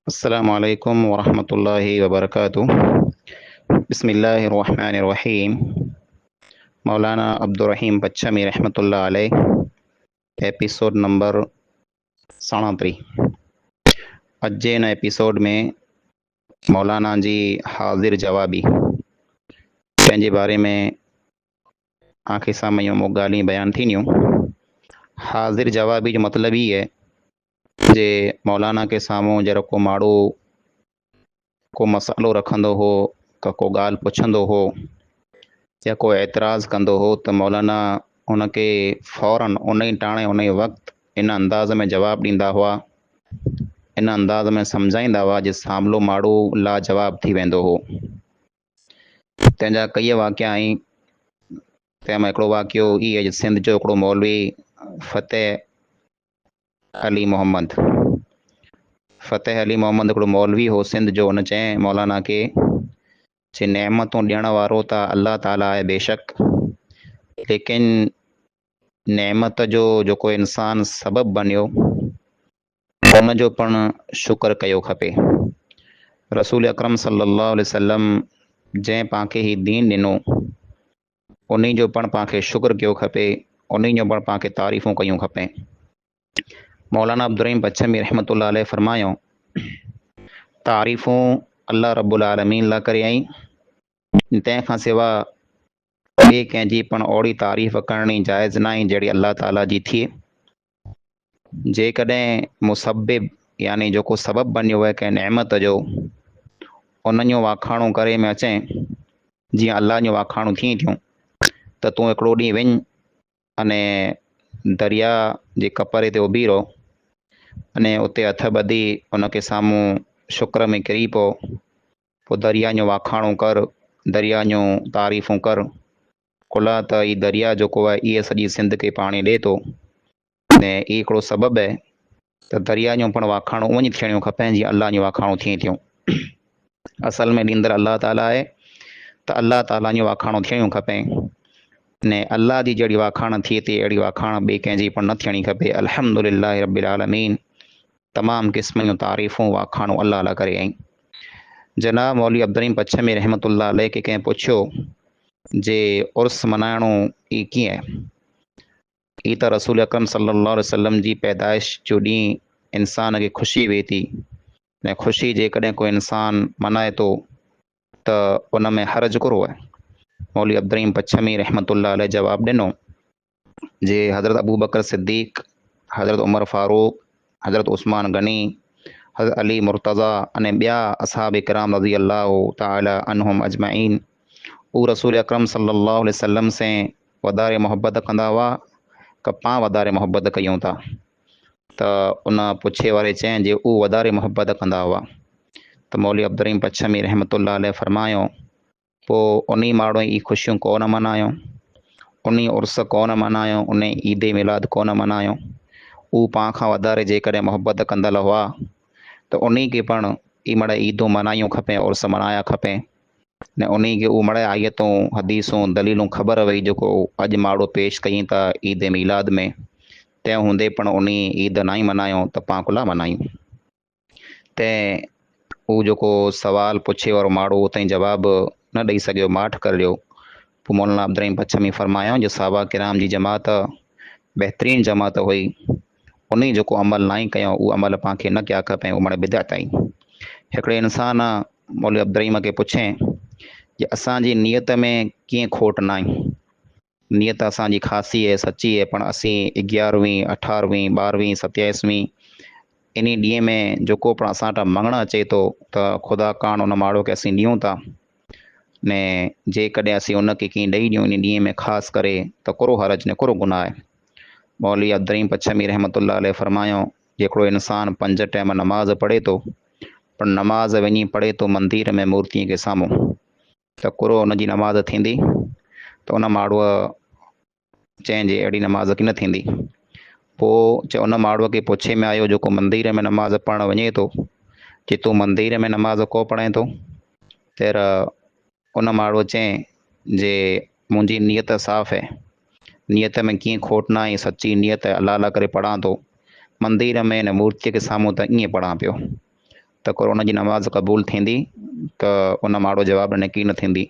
अस्सलामु अलैकुम वरहमतुल्लाहि वबरकातुह। बिस्मिल्लाहिर्रहमानिर्रहीम। मौलाना अब्दुर्रहीम बच्चमी रहमतुल्लाह अलैह, एपिसोड नंबर 37। अॼु जे हिन एपिसोड में मौलाना जी हाज़िर जवाबी पंहिंजे बारे में आख़िर साम्हूं इहो ॻाल्हियूं बयानु थींदियूं। हाज़िर जवाबी जो मतिलबु ई आहे जे मौलाना के साम्हूं जहिड़ो को माण्हू को मसालो रखंदो हो, को ॻाल्हि पुछंदो हो या को एतिराज़ु कंदो हो त मौलाना उनखे फ़ौरन उन ई टाणे उन ई वक़्तु इन अंदाज़ में जवाबु ॾींदा हुआ, इन अंदाज़ में सम्झाईंदा हुआ जे साम्हूं माण्हू लाजवाब थी वेंदो हो। तंहिंजा कई वाक़िया आहिनि। तंहिंमां हिकिड़ो वाक़ियो ई आहे, सिंध जो हिकिड़ो मौलवी फ़तेह अली मोहम्मद हिकिड़ो मौलवी हो सिंध जो। हुन चयईं मौलाना खे, जे नेमतूं ॾियण वारो त अल्लाह ताला आहे बेशक, लेकिन नेमत जो जेको इंसान सबबु बणियो उनजो पिणु शुक्र कयो खपे। रसूल अकरम सल्लल्लाहु अलैहि वसल्लम जंहिं पाणखे ही दीन ॾिनो उन जो पिणु पाणखे शुक्र कयो खपे, उन जो पिणु पाणखे तारीफ़ूं कयूं खपे। मौलाना अब्दुर्रहीम बच्चमी रहमतुल्लाह अलैह फरमायो, तारीफ़ूं अल्लाह रब्बुल आलमीन लाइ करे आई, तंहिंखां सवाइ ॿिए कंहिंजी पिणु ओड़ी तारीफ़ करणी जाइज़ न आहे जहिड़ी अल्लाह ताला जी थिए। जेकॾहिं मुसब्बिब यानी जेको सबबु बणियो आहे कंहिं नेमत जो, उन जो वाखाणो करे में अचें जीअं अल्लाह जूं वाखाणूं थियनि थियूं त तूं हिकिड़ो ॾींहुं वञ अने दरिया जे कपरे ते उभी रहो अने उते हथ ॿधी उनखे साम्हूं शुक्र में किरी पोइ दरिया जो वाखाणो कर, दरिया जूं तारीफ़ूं कर। कुला त ही दरिया जेको आहे इहे सॼी सिंध खे पाणी ॾिए थो ने ई हिकिड़ो सबबु आहे त दरिया जो पिणु वाखाणो उअं ई थियणियूं खपनि जीअं अल्लाह जूं वाखाणूं थियनि थियूं। असल में ॾींदड़ अल्लाह ताला आहे त अल्लाह ताला जूं वाखाणूं थियणियूं खपे ने अल्लाह जी जहिड़ी वाखाण थिए थी अहिड़ी वाखाण ॿिए कंहिंजी पिणु न थियणी खपे। अल्हम्दुलिल्लाह रब्बिल आलमीन, तमामु क़िस्म जूं तारीफ़ूं वाखाणूं अल्लाह ला करे आई। जनाब मौलवी अब्दुर्रहीम बच्चमी रहमतुल्लाह अलैह खे कंहिं पुछियो जे उर्स मल्हाइणो ई कीअं आहे? ई त रसूल अकरम सल्लल्लाहु अलैहि वसल्लम जी पैदाइश जो ॾींहुं इंसान खे ख़ुशी वेहे थी, ऐं ख़ुशी जेकॾहिं को इंसान मल्हाए थो त उन में हर्ज कहिड़ो आहे? मौलवी अब्दुर्रहीम बच्चमी रहमतुल्लाह अलैह जवाबु ॾिनो जे हज़रत अबू बकर सिद्दीक़, हज़रत उमर फारूक, हज़रत उस्मान गनी, हज़रत अली मुर्तज़ा अने ॿिया असहाब किराम रज़ी अल्लाह ताला अन्हुम अजमईन हू रसूल अकरम सल्लल्लाहु अलैहि वसल्लम से वधारे मोहब्बत कंदा हुआ कि पाण वधारे मोहब्बत कयूं था? त उन पुछे वारे चयईं जे हू वधारे मोहब्बत कंदा हुआ। त मौलवी अब्दुर्रहीम बच्चमी रहमतुल्लाह अलैह फरमायो, पोइ उन माण्हू ई ख़ुशियूं कोन मल्हायूं, उन उर्स कोन मल्हायूं, उन ईद मिलाद कोन मल्हायूं? हू पाण खां वधारे जेकॾहिं मोहब्बत कंदड़ हुआ त उन खे पिणु ई मिड़ई ईदूं मल्हायूं खपे, उर्स मल्हाया खपे ने उन खे उहो मिड़ई आयतूं हदीसूं दलीलूं ख़बर वई जेको अॼु माण्हू पेश कयूं था ईद मिलाद में, तंहिं हूंदे पिणु उन ईद न ई मल्हायूं त पाण कुला मल्हायूं? तंहिं हू जेको सवाल पुछे वारो माण्हू उतां जवाबु न ॾेई सघियो, माठि करे ॾियो। पोइ मौलाना अब्दुर्रहीम बच्चमी फरमायो जे साहबा किराम जी जमात बहितरीनु जमात हुई, उन जेको अमल न ई कयूं उहो अमल पाणखे न कया खपे, उहो मिड़ई बिदअत आई। हिकिड़े इंसान मौलवी अब्दुर्रहीम खे पुछे जे असांजी नियत में कीअं खोट न आहे? नियत असांजी ख़ासी आहे, सची आहे, पण असीं 11वीं 18वीं 12वीं 27वीं इन ॾींहं में जेको पिणु असां वटि मङणु अचे थो त ख़ुदा कान उन माण्हू खे असीं ॾियूं था ने जेकॾहिं असीं उनखे कीअं ॾेई ॾियूं इन ॾींहं में ख़ासि करे त कहिड़ो हरज ने कहिड़ो गुनाह आहे? मौलवी अब्दुर्रहीम बच्चमी रहमतुल्लाह अलैह फरमायो, हिकिड़ो इंसान 5 टाइम नमाज़ पढ़े थो, पर नमाज़ वञी पढ़े थो मंदर में मूर्तीअ के साम्हूं, त कहिड़ो उनजी नमाज़ थींदी? त उन माण्हूअ चईं जे अहिड़ी नमाज़ की न थींदी। पोइ चए उन माण्हूअ खे पुछे में आयो जेको मंदर में नमाज़ पढ़णु वञे थो, जे तूं मंदर में नमाज़ को पढ़े थो? त उन माण्हूअ चयईं जे मुंहिंजी नियत साफ़ आहे, नियत में कीअं खोट न आहे, सची नियत अल्लाह ला करे पढ़ां थो, मंदर में न मूर्तीअ के साम्हूं त ईअं पढ़ां पियो। त कोरोना जी नमाज़ क़बूल थींदी, त उन माण्हू जवाबु ॾिने की न थींदी।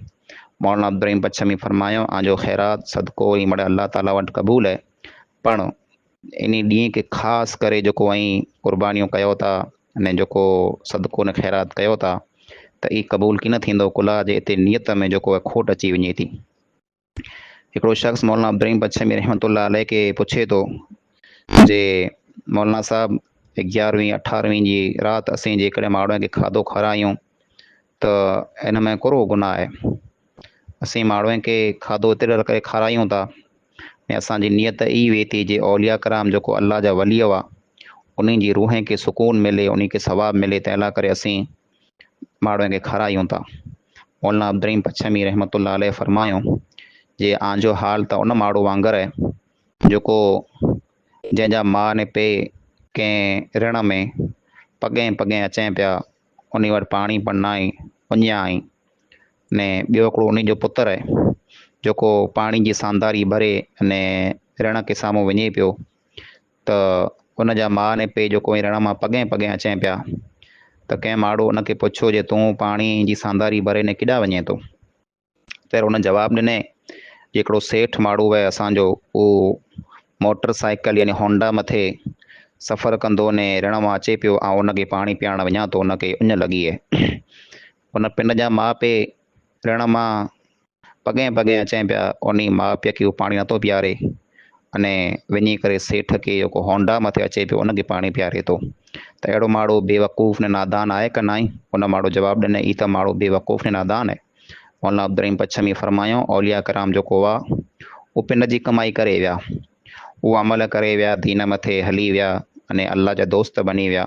मौलाना अब्दुर्रहीम पच्छमी फरमायो, आंजो ख़ैरात सदको ई मड़े अल्लाह ताला वटि क़बूल आहे, पण इन ॾींहं खे ख़ासि करे जेको ऐं क़ुर्बानियूं कयो था अने जेको सदको ने ख़ैरात कयो था त ई क़बूल की न थींदो, कुला जे हिते नियत में जेको आहे खोट अची वञे थी। हिकिड़ो शख़्स मौलाना अब्दुर्रहीम पच्छमी रहमतुल्लाह अलैह खे पुछे थो जे मौलाना साहब 11वीं 18वीं जी राति असीं जेकॾहिं माण्हुनि खे खाधो खारायूं त इन में कहिड़ो गुनाह आहे? असीं माण्हुनि खे खाधो एतिरे करे खारायूं था ऐं असांजी नियत ई वे थी जे औलिया कराम जेको अल्लाह जा वली हुआ उन्हनि जी रूह खे सुकून मिले, उन्ही खे सवाबु मिले, तंहिं लाइ करे असीं माण्हुनि खे खारायूं था। मौलाना अब्दुर्रहीम पच्छमी रहमतुल्लाह अलैह फरमायो जे आंजो हाल त उन माण्हू वांगुरु आहे जेको जंहिंजा माउ ने पे कंहिं ऋण में पॻे पॻे अचनि पिया, उन वटि पाणी पण न आहे, उञा आई ने ॿियो हिकिड़ो उन जो पुत्रु आहे जेको पाणी जी सांदारी भरे अने ऋण खे साम्हूं वञे पियो, त उन जा माउ ने पे जेको ऋण मां पॻे पॻे अचनि पिया, त कंहिं माण्हू उनखे पुछियो जे तूं पाणी जी सांदारी भरे ने केॾांहुं वञे थो? त उन जवाबु ॾिने हिकिड़ो सेठ माण्हू आहे असांजो, उहो मोटर साइकिल यानी होंडा मथे सफ़र कंदो ने ऋण मां अचे पियो, ऐं उनखे पाणी पीआरणु वञा थो, उनखे उञ लॻी आहे। उन पिंड जा माउ पीउ ऋण मां पॻे पॻे अचनि पिया, उन माउ पीउ खे उहो पाणी नथो पीआरे अने वञी करे सेठ खे जेको होंडा मथे अचे पियो उनखे पाणी पीआरे थो। त अहिड़ो माण्हू बेवकूफ़ ने नादान आहे कि न आहे? उन माण्हू जवाबु ॾिने ई त माण्हू बेवकूफ़ ने नादान आहे। मौलाना अब्दुर्रहीम पच्छमी फरमायो, औलिया कराम जेको हुआ उहो पिंड जी कमाई करे विया, उहो अमल करे विया, दीन मथे हली विया अने अल्लाह जा दोस्त बनी विया।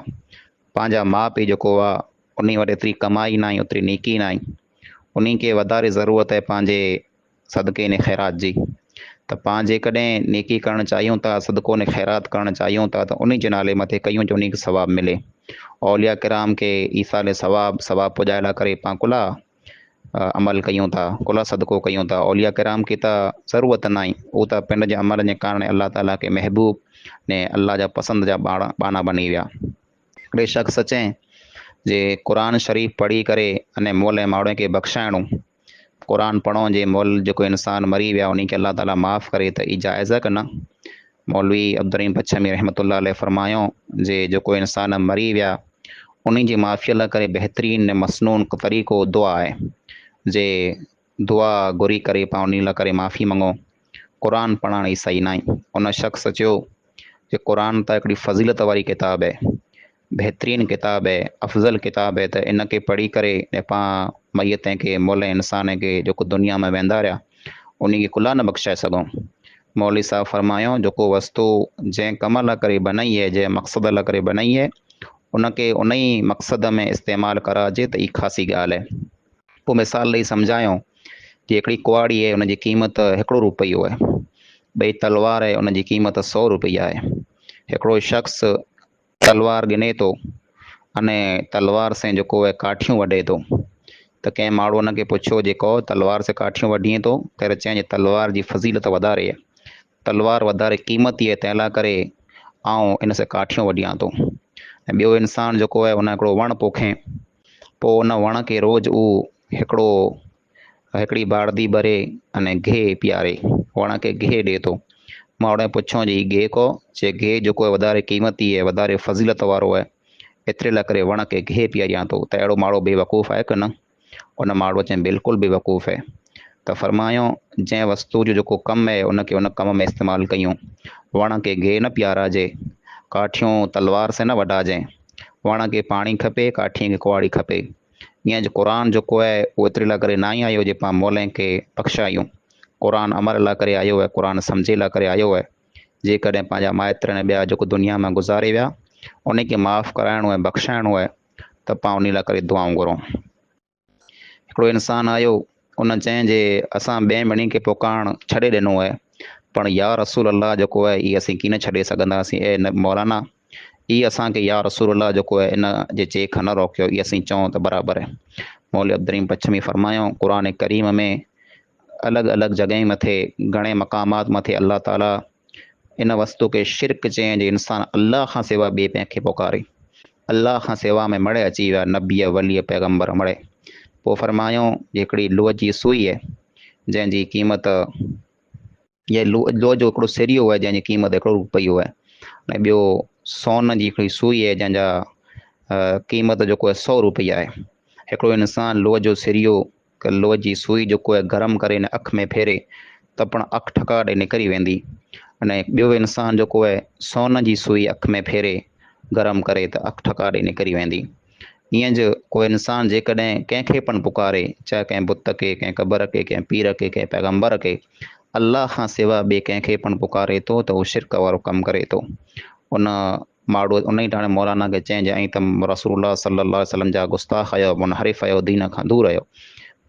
पंहिंजा माउ पीउ जेको हुआ उन वटि एतिरी कमाई न आई, ओतिरी नेकी न आई, उन खे वधारे ज़रूरत आहे पंहिंजे सदके ने ख़ैरात जी। त पाण जेकॾहिं नेकी करणु चाहियूं था, सदको ने ख़ैरात करणु चाहियूं था, त उन जे नाले मथे कयूं जो उन खे सवाबु मिले। औलिया किराम खे ईसाले सवाबु पुॼाए लाइ करे पाण कुला अमल कयूं था, कुला सदको कयूं था। औलिया किराम खे त ज़रूरत न आहे, उहो त पिंड जे अमल जे कारण अल्लाह ताला खे महबूब ने अल्लाह जा पसंदि जा बाना बनी विया। हिकिड़े शख़्स चई जे क़ुर शरीफ़ पढ़ी करे अने मोल माण्हुनि खे बख़्शाइणो, क़ुर पढ़ो जे मोल जेको इंसान मरी विया उन खे अल्लाह ताला माफ़ करे, त ई जाइज़ आहे कि न? मौलवी अब्दुर्रहीम पच्छमी रहमतुल्लाह अलैह फरमायो जे जेको इंसान मरी विया उन जी माफ़ीअ लाइ करे बहितरीन मसनून तरीक़ो दुआ आहे जे दुआ घुरी करे पाण उन लाइ करे माफ़ी मंगो। क़ुर पढ़ण ई सही न आहे। उन शख़्स चयो कि क़ुर त हिकिड़ी फज़ीलत वारी किताब आहे, बहितरीन किताब आहे, अफ़ज़ल किताब आहे, त इन खे पढ़ी करे पाण मैयत खे मोल इंसान खे जेको दुनिया में वेंदा रहिया उन खे कुला न बख़्शाए सघूं। मौलवी साहब फरमायो जेको वस्तु जंहिं कम लाइ करे बनाई आहे, जंहिं मक़सद लाइ करे बनाई आहे, उनखे उन ई मक़सद में इस्तेमालु कराइजे, त ई ख़ासी ॻाल्हि आहे। पोइ मिसाल ॾेई सम्झायो कि हिकिड़ी कुआड़ी आहे, उनजी क़ीमत 1 रुपयो आहे, ॿई तलवार आहे, उनजी क़ीमत 100 रुपया आहे। हिकिड़ो शख़्स तलवार गिने थो अने तलवार से जेको आहे काठियूं वढे थो, त कंहिं माण्हू उनखे पुछियो जेको तलवार से काठियूं वढीअ थो, त चई जे तलवार जी फज़ीलत वधारे आहे, तलवार वधारे क़ीमती आहे, तंहिं लाइ करे आउं इन से काठियूं वढियां थो। ऐं ॿियो इंसान जेको आहे उन हिकिड़ो वणु पोखे, पोइ उन वण खे रोज़ु उहो हिकिड़ी बाड़दी भरे अने गिहु पीआरे, वण खे गिहु ॾिए थो। माण्हू पुछो जी गिहु को, जे गिहु जेको आहे वधारे क़ीमती आहे, वधारे फज़ीलत वारो आहे, एतिरे लाइ करे वण खे गिहु पीआरियां थो, त अहिड़ो माण्हू बेवकूफ़ आहे कि न? उन माण्हू चई बिल्कुलु बेवकूफ़ आहे। त फरमायो जंहिं वस्तु जो जेको कमु आहे उनखे उन कम में इस्तेमालु कयूं। वण खे गिहु न पीआराइजे, काठियूं तलवार से न वढाइजे, वण खे पाणी खपे, काठीअ खे कुआड़ी खपे। ईअं जो क़ुर जेको आहे उहो एतिरे लाइ करे न ई आयो जे पाण मोल खे बख़्शायूं। क़ुर अमल लाइ करे आयो आहे, क़ुर सम्झे लाइ करे आयो आहे। जेकॾहिं पंहिंजा माइट ऐं ॿिया जेको दुनिया में गुज़ारे विया उनखे माफ़ु कराइणो आहे, बख़्शाइणो आहे, त पाण उन लाइ करे दुआऊं घुरूं। हिकिड़ो इंसानु आयो, उन चई जे असां ॿिए ॿिन्ही खे पुकारणु छॾे ॾिनो आहे, पण या रसूल अल्लाह जेको आहे इहे असीं कीअं छॾे सघंदासीं? ऐं मौलाना ई असांखे या रसूल अल्लाह जेको आहे इन जे चेख न रोकियो, इहे असीं चऊं त बराबरि आहे। मौलवी अब्दुर्रहीम पच्छमी फरमायो क़ुर करीम में अलॻि अलॻि जॻहि मथे घणे मक़ामात मथे अल्लाह ताला इन वस्तु खे शिरक चई जे इंसानु अल्लाह खां सवाइ ॿिए कंहिंखे पुकारे। अल्लाह खां सेवा में मड़े अची विया, नबीअ वलीअ पैगंबर मड़े। पोइ फरमायूं हिकिड़ी लोह जी सुई आहे जंहिंजी क़ीमत, या लोह जो हिकिड़ो सिरियो आहे जंहिंजी क़ीमत 1 रुपयो आहे, ऐं ॿियो सोन जी हिकिड़ी सुई आहे जंहिंजा क़ीमत जेको आहे 100 रुपया आहे। हिकिड़ो इंसानु लोह जो सिरियो लोह जी सुई जेको आहे गरम करे हिन अखि में फेरे त पाण अखि ठका ॾे निकिरी वेंदी, अने ॿियो इंसानु जेको आहे सोन जी सुई अखि में फेरे गरम करे त अखि ठका ॾे निकिरी वेंदी। ईअं ज कोई इंसानु जेकॾहिं कंहिंखे पण पुकारे, चाहे कंहिं बुत खे, कंहिं क़बर खे, कंहिं पीर खे, कंहिं पैगंबर खे, अल्लाह खां सिवा ॿिए कंहिंखे पण पुकारे थो त उहो शिरक वारो कमु करे थो। उन माण्हू उन ई टाणे मौलाना खे चइजांइ त रसूलुल्लाह सल्लल्लाहु अलैहि वसल्लम जा गुस्ताख़ आहियो, मुनहरिफ़ आहियो, दीन खां दूर आहियो।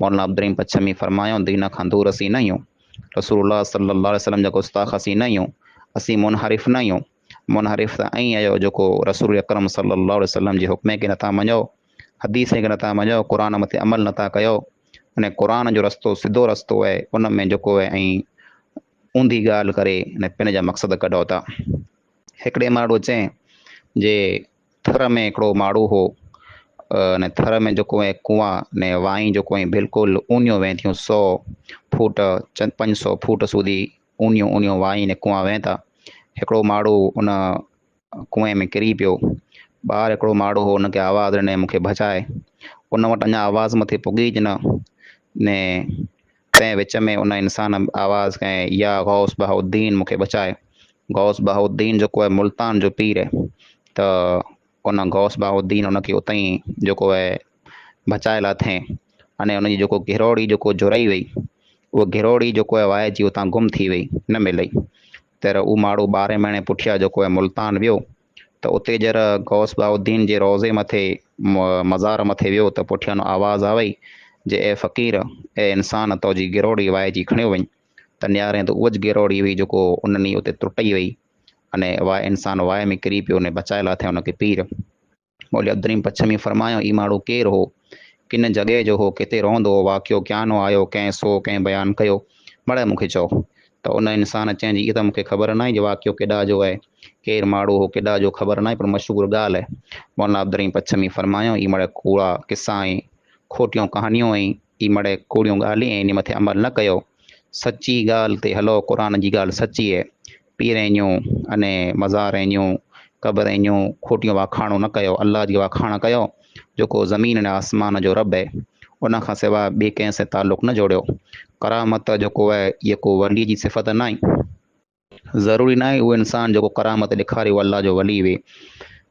मौलाना अब्दुल रहीम पच्छमी फरमायो दीन खां दूर असीं न आहियूं, रसूलुल्लाह सल्लल्लाहु अलैहि वसल्लम जा गुस्ताख़ असीं न आहियूं, असीं मुनहरिफ़ न आहियूं। मुनहरिफ़ त ऐं आहियो जेको रसूल अकरम सल्लल्लाहु अलैहि वसल्लम जे हुक्म खे नथा मञो, हदीस खे नथा मञो, क़ुरान मथे अमल नथा कयो, अने क़ुरान जो रस्तो सिधो रस्तो आहे उन में जेको आहे ऐं ऊंधी ॻाल्हि करे ने पिन जा मक़सद कढो था। हिकिड़े माण्हू चई जे थर में हिकिड़ो माण्हू हो, ने थर में जेको आहे कुआं ने वाई जेको आहे बिल्कुलु ऊनियूं वेंदियूं, 100 फुट 500 फुट सूधी ऊनियूं वाई ने कुआं वेंदा। हिकिड़ो माण्हू उन कुएं में किरी पियो, ॿाहिरि हिकिड़ो माण्हू हो, हुनखे आवाज़ु ॾिने मूंखे बचाए, उन वटि अञा आवाज़ु मथे पुॻी न, ने तंहिं विच में उन इंसान आवाज़ु कयईं या गौस बहाउद्दीन मूंखे बचाए। गौस बहाउद्दीन जेको आहे मुल्तान जो पीर आहे, त उन गौस बहाउद्दीन उनखे उतां ई जेको आहे बचाए लाथईं, अने उनजी जेको गिरोड़ी जेको जुड़ाई वई, उहा गिरोड़ी जेको आहे वाइजी उतां गुम थी वई, न मिलई। त उहो माण्हू 12 महीने पुठियां जेको आहे मुल्तान वियो, त उते जर गौस बहाउद्दीन जे रोज़े मथे मज़ार मथे वियो त पुठियां आवाज़ आवई जे ए फ़क़ीर, ए इंसान तुंहिंजी गिरोड़ी वाइजी खणियो वञ। त न्यारे त उहा ज गिरोड़ी हुई जेको उन ॾींहुं उते टुटई वई, अने इंसान वाए में किरी पियो ने बचाए लाथईं उनखे पीर। मौलवी अब्दुल रहीम पच्छमी फरमायो ई माण्हू केरु हो, किन जॻह जो हो, किथे रहंदो हो, वाक़ियो क्यानो आयो, कंहिं सो कंहिं बयानु कयो, मड़े मूंखे चओ। त उन इंसान चई जी त मूंखे ख़बर न आहे जो वाक़ियो केॾा जो आहे, केरु माण्हू हो, केॾा जो ख़बर न आहे, पर मशहूरु ॻाल्हि आहे। मौलाना अब्दुल रहीम पच्छमी फरमायो ई मड़े कूड़ा किस्सा ऐं खोटियूं कहानियूं ऐं ई मड़े कूड़ियूं ॻाल्हियूं ऐं इन मथे अमल न कयो, सची ॻाल्हि ते हलो, क़ुरान जी ॻाल्हि सची आहे। पीरैनियूं अने मज़ारैनियूं क़बरैनियूं खोटियूं वाखाणूं न कयो, अल्लाह जी वाखाण कयो जेको ज़मीन ऐं आसमान जो रब आहे, उन खां सवाइ ॿिए कंहिं सां तालुक़ु न जोड़ियो। करामत जेको आहे इहा को वली जी सिफ़त न आहे, ज़रूरी न आहे उहो इंसानु जेको करामत ॾेखारे उहो अल्लाह जो वली हुए।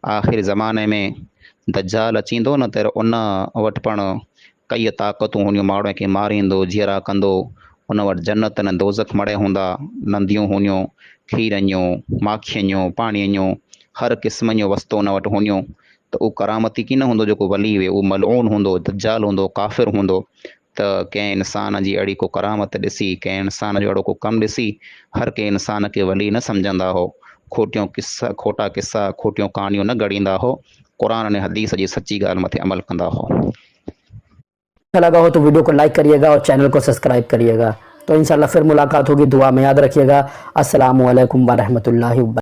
आख़िर ज़माने में दज्जाल अचींदो न, त उन वटि पण कई ताक़तूं हूंदियूं, माण्हुनि खे मारींदो, जीअरा कंदो, उन वटि जन्नत न दोज़ख मड़े हूंदा, नंदियूं हूंदियूं, खीरनियूं, माखियनियूं, पाणीअ हर क़िस्म जूं वस्तू उन वटि हूंदियूं। त उहो करामती की न हूंदो जेको वली हुए, उहो मलऊन हूंदो, दज्जाल हूंदो, काफ़िर हूंदो। त कंहिं इंसान जी अहिड़ी को करामत ॾिसी, कंहिं इंसान जो अहिड़ो को कमु ॾिसी हर कंहिं इंसान खे वली न सम्झंदा हो, खोटा किस्सा खोटियूं कहानियूं न गढ़ींदा हो, क़ुरान अने हदीस जी सची ॻाल्हि मथे अमल कंदा हो। अच्छा लगा हो तो वीडियो को लाइक करिएगा और चैनल को सब्सक्राइब करिएगा। तो इंशाल्लाह फिर मुलाकात होगी, दुआ में याद रखिएगा। अस्सलामु अलैकुम व रहमतुल्लाहि व बरकातहू।